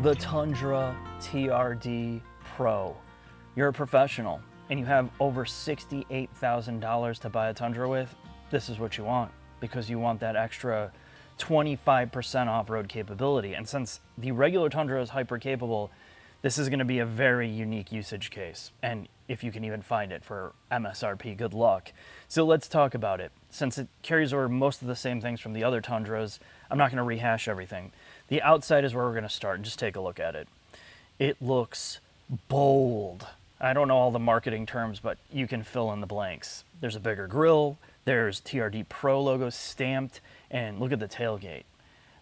the Tundra TRD Pro. You're a professional and you have over $68,000 to buy a Tundra with. This is what you want, because you want that extra 25% off-road capability. And since the regular Tundra is hyper capable, this is going to be a very unique usage case. And if you can even find it for MSRP, good luck. So let's talk about it. Since it carries over most of the same things from the other Tundras, I'm not going to rehash everything. The outside is where we're going to start. Just take a look at it. It looks bold. I don't know all the marketing terms, but you can fill in the blanks. There's a bigger grille, there's TRD Pro logo stamped, and look at the tailgate.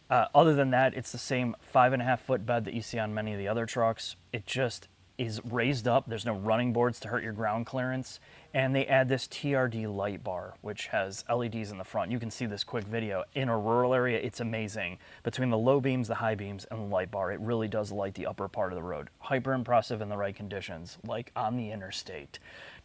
Other than that, it's the same 5.5-foot bed that you see on many of the other trucks. It just is raised up. There's no running boards to hurt your ground clearance. And they add this TRD light bar, which has LEDs in the front. You can see this quick video. In a rural area, it's amazing. Between the low beams, the high beams, and the light bar, it really does light the upper part of the road. Hyper impressive in the right conditions, like on the interstate.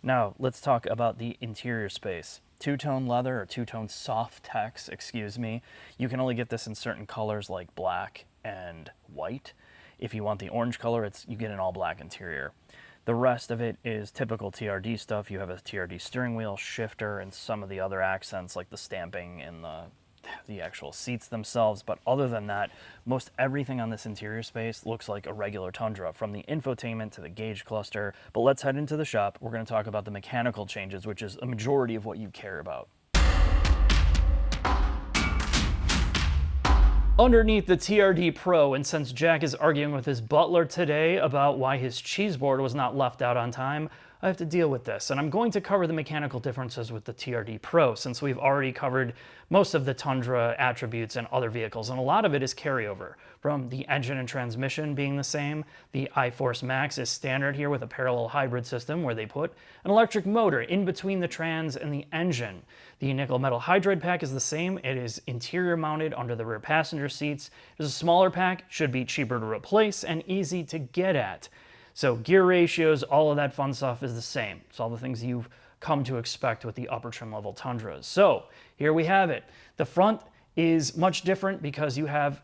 Now, let's talk about the interior space. Two-tone leather, or two-tone soft tex, excuse me. You can only get this in certain colors like black and white. If you want the orange color, you get an all-black interior. The rest of it is typical TRD stuff. You have a TRD steering wheel, shifter, and some of the other accents like the stamping and the actual seats themselves. But other than that, most everything on this interior space looks like a regular Tundra, from the infotainment to the gauge cluster. But let's head into the shop. We're going to talk about the mechanical changes, which is a majority of what you care about. Underneath the TRD Pro, and since Jack is arguing with his butler today about why his cheese board was not left out on time, I have to deal with this. And I'm going to cover the mechanical differences with the TRD Pro, since we've already covered most of the Tundra attributes and other vehicles, and a lot of it is carryover, from the engine and transmission being the same. The iForce Max is standard here with a parallel hybrid system where they put an electric motor in between the trans and the engine. The nickel metal hydride pack is the same. It is interior mounted under the rear passenger seats. It's a smaller pack, should be cheaper to replace and easy to get at. So gear ratios, all of that fun stuff is the same. It's all the things you've come to expect with the upper trim level Tundras. So here we have it. The front is much different because you have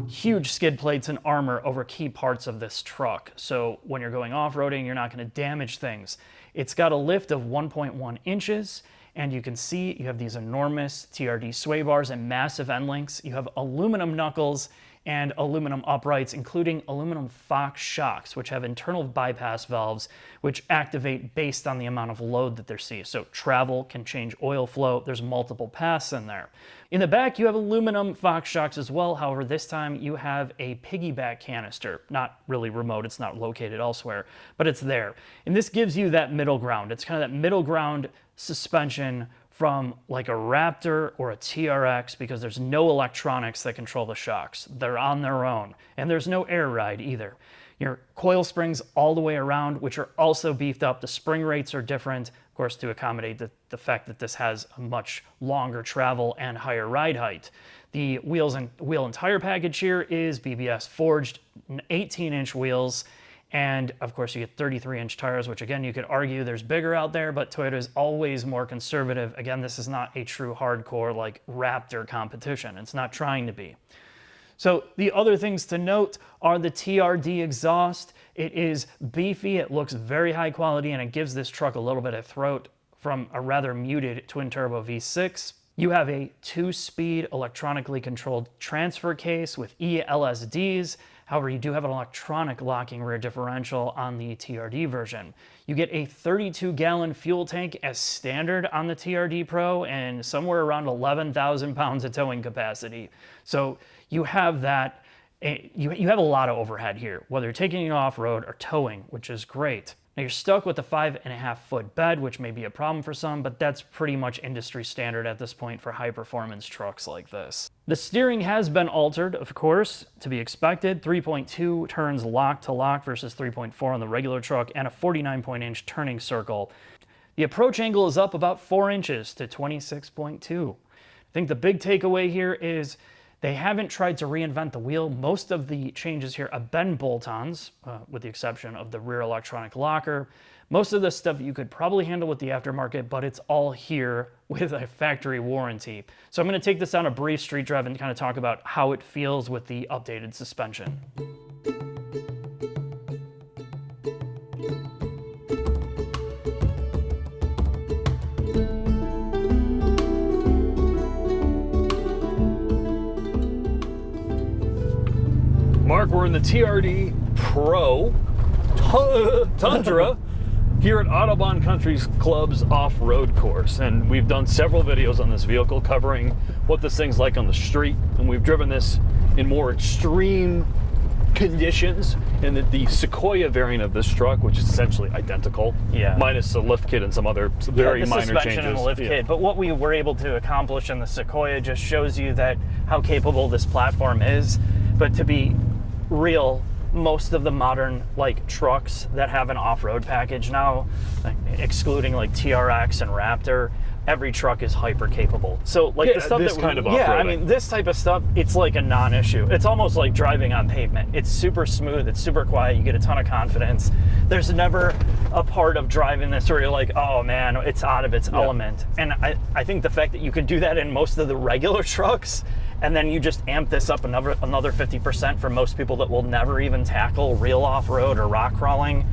huge skid plates and armor over key parts of this truck. So when you're going off-roading, you're not going to damage things. It's got a lift of 1.1 inches. And you can see you have these enormous TRD sway bars and massive end links. You have aluminum knuckles and aluminum uprights, including aluminum Fox shocks, which have internal bypass valves, which activate based on the amount of load that they're seeing. So travel can change oil flow. There's multiple paths in there. In the back, you have aluminum Fox shocks as well. However, this time you have a piggyback canister. Not really remote. It's not located elsewhere, but it's there. And this gives you that middle ground. It's kind of that middle ground suspension from like a Raptor or a TRX, because there's no electronics that control the shocks. They're on their own, and there's no air ride either. Your coil springs all the way around, which are also beefed up. The spring rates are different, of course, to accommodate the fact that this has a much longer travel and higher ride height. The wheel and tire package here is BBS forged 18-inch wheels. And of course you get 33-inch tires, which again, you could argue there's bigger out there, but Toyota is always more conservative. Again, this is not a true hardcore like Raptor competition. It's not trying to be. So the other things to note are the TRD exhaust. It is beefy, it looks very high quality, and it gives this truck a little bit of throat from a rather muted twin turbo V6. You have a 2-speed electronically controlled transfer case with ELSDs. However, you do have an electronic locking rear differential on the TRD version. You get a 32-gallon fuel tank as standard on the TRD Pro, and somewhere around 11,000 pounds of towing capacity. So you have that. You have a lot of overhead here, whether you're taking it off-road or towing, which is great. Now you're stuck with a 5.5-foot bed, which may be a problem for some, but that's pretty much industry standard at this point for high-performance trucks like this. The steering has been altered, of course, to be expected. 3.2 turns lock to lock versus 3.4 on the regular truck, and a 49-point-inch turning circle. The approach angle is up about 4 inches to 26.2. I think the big takeaway here is they haven't tried to reinvent the wheel. Most of the changes here have been bolt-ons, with the exception of the rear electronic locker. Most of this stuff you could probably handle with the aftermarket, but it's all here with a factory warranty. So I'm going to take this on a brief street drive and kind of talk about how it feels with the updated suspension. Mark. We're in the TRD Pro Tundra here at Autobahn Country Club's off-road course. And we've done several videos on this vehicle covering what this thing's like on the street. And we've driven this in more extreme conditions in the Sequoia variant of this truck, which is essentially identical, minus a lift kit and some other very minor changes. Suspension and a lift kit. But what we were able to accomplish in the Sequoia just shows you that how capable this platform is. But to be real, most of the modern trucks that have an off-road package now, excluding TRX and Raptor, every truck is hyper capable. So the stuff this kind of off-roading. I mean, this type of stuff, it's like a non-issue. It's almost like driving on pavement. It's super smooth, it's super quiet, you get a ton of confidence. There's never a part of driving this where you're like, oh man, it's out of its element. And I think the fact that you can do that in most of the regular trucks, and then you just amp this up another 50% for most people that will never even tackle real off-road or rock crawling,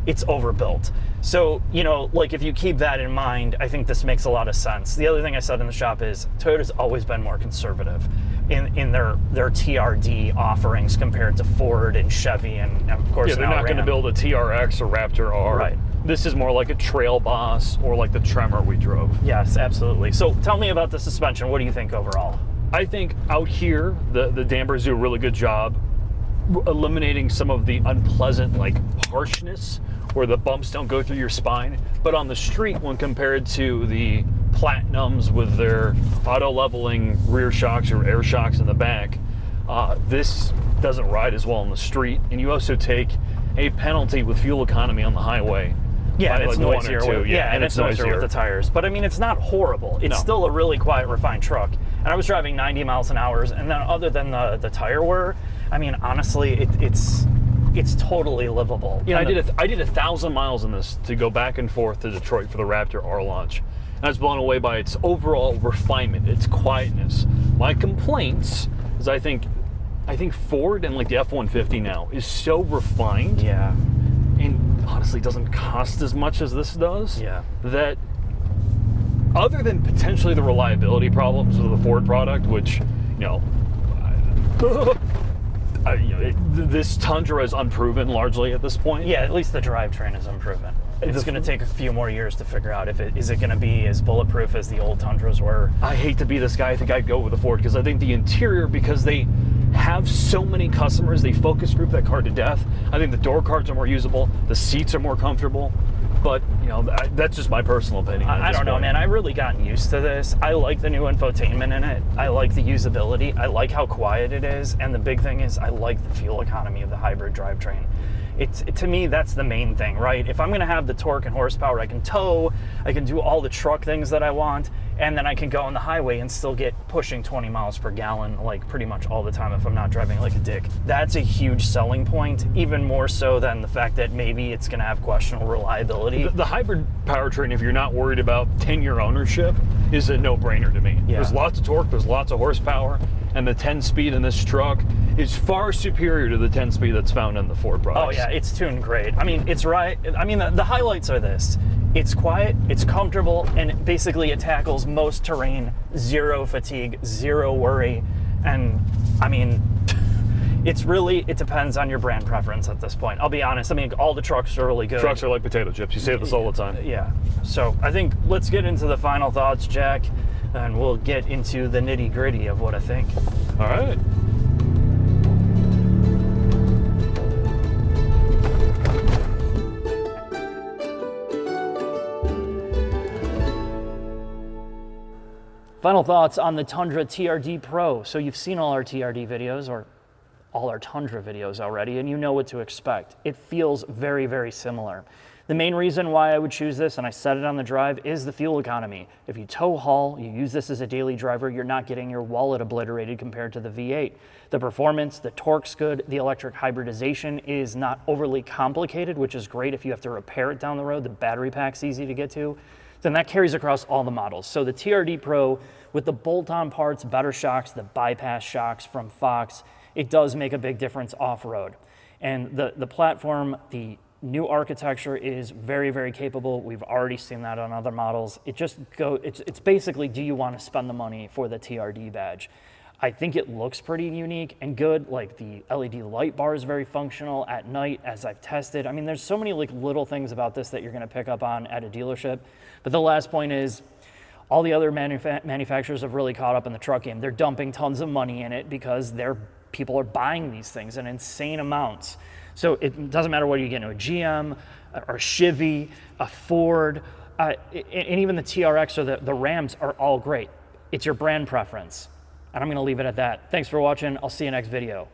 it's overbuilt. So, if you keep that in mind, I think this makes a lot of sense. The other thing I said in the shop is Toyota's always been more conservative in their TRD offerings compared to Ford and Chevy and of course they're not going to build a TRX or Raptor R. Right. This is more like a Trail Boss or like the Tremor we drove. Yes, absolutely. So tell me about the suspension. What do you think overall? I think out here, the dampers do a really good job eliminating some of the unpleasant harshness where the bumps don't go through your spine. But on the street, when compared to the Platinums with their auto-leveling rear shocks or air shocks in the back, this doesn't ride as well on the street. And you also take a penalty with fuel economy on the highway. Yeah, it's noisier. And it's noisier with the tires. But I mean, it's not horrible. It's still a really quiet, refined truck. And I was driving 90 miles an hour, and then other than the tire wear, I mean, honestly, it's totally livable. I did 1,000 miles in this to go back and forth to Detroit for the Raptor R launch. And I was blown away by its overall refinement, its quietness. My complaints is I think Ford and the F-150 now is so refined. Yeah. And honestly doesn't cost as much as this does. Yeah. That other than potentially the reliability problems with the Ford product, which, this Tundra is unproven largely at this point. Yeah, at least the drivetrain is unproven. It's going to take a few more years to figure out if is it going to be as bulletproof as the old Tundras were. I hate to be this guy. I think I'd go with the Ford because I think the interior, because they have so many customers, they focus group that car to death. I think the door cards are more usable, the seats are more comfortable. But, that's just my personal opinion. I don't know, man. I've really gotten used to this. I like the new infotainment in it. I like the usability. I like how quiet it is. And the big thing is I like the fuel economy of the hybrid drivetrain. To me, that's the main thing, right? If I'm going to have the torque and horsepower, I can tow, I can do all the truck things that I want, and then I can go on the highway and still get pushing 20 miles per gallon pretty much all the time if I'm not driving like a dick. That's a huge selling point, even more so than the fact that maybe it's going to have questionable reliability. The hybrid powertrain, if you're not worried about 10-year ownership, is a no-brainer to me. Yeah. There's lots of torque, there's lots of horsepower, and the 10-speed in this truck is far superior to the 10-speed that's found in the Ford products. Oh yeah, it's tuned great. I mean, it's right. I mean, the highlights are this. It's quiet, it's comfortable, and basically it tackles most terrain, zero fatigue, zero worry. And I mean, it depends on your brand preference at this point. I'll be honest, I mean, all the trucks are really good. Trucks are like potato chips. You say this all the time. Yeah. So I think let's get into the final thoughts, Jack, and we'll get into the nitty gritty of what I think. All right. Final thoughts on the Tundra TRD Pro. So you've seen all our TRD videos or all our Tundra videos already, and you know what to expect. It feels very, very similar. The main reason why I would choose this, and I said it on the drive, is the fuel economy. If you tow haul, you use this as a daily driver, you're not getting your wallet obliterated compared to the V8. The performance, the torque's good, the electric hybridization is not overly complicated, which is great if you have to repair it down the road. The battery pack's easy to get to. Then that carries across all the models. So the TRD Pro, with the bolt-on parts, better shocks, the bypass shocks from Fox, it does make a big difference off-road. And the platform, the new architecture is very, very capable. We've already seen that on other models. It's basically, do you want to spend the money for the TRD badge? I think it looks pretty unique and good. Like the LED light bar is very functional at night, as I've tested. I mean, there's so many like little things about this that you're gonna pick up on at a dealership. But the last point is, all the other manufacturers have really caught up in the truck game. They're dumping tons of money in it because people are buying these things in insane amounts. So it doesn't matter what you get into, a GM or a Chevy, a Ford, and even the TRX or the Rams are all great. It's your brand preference. And I'm gonna leave it at that. Thanks for watching. I'll see you next video.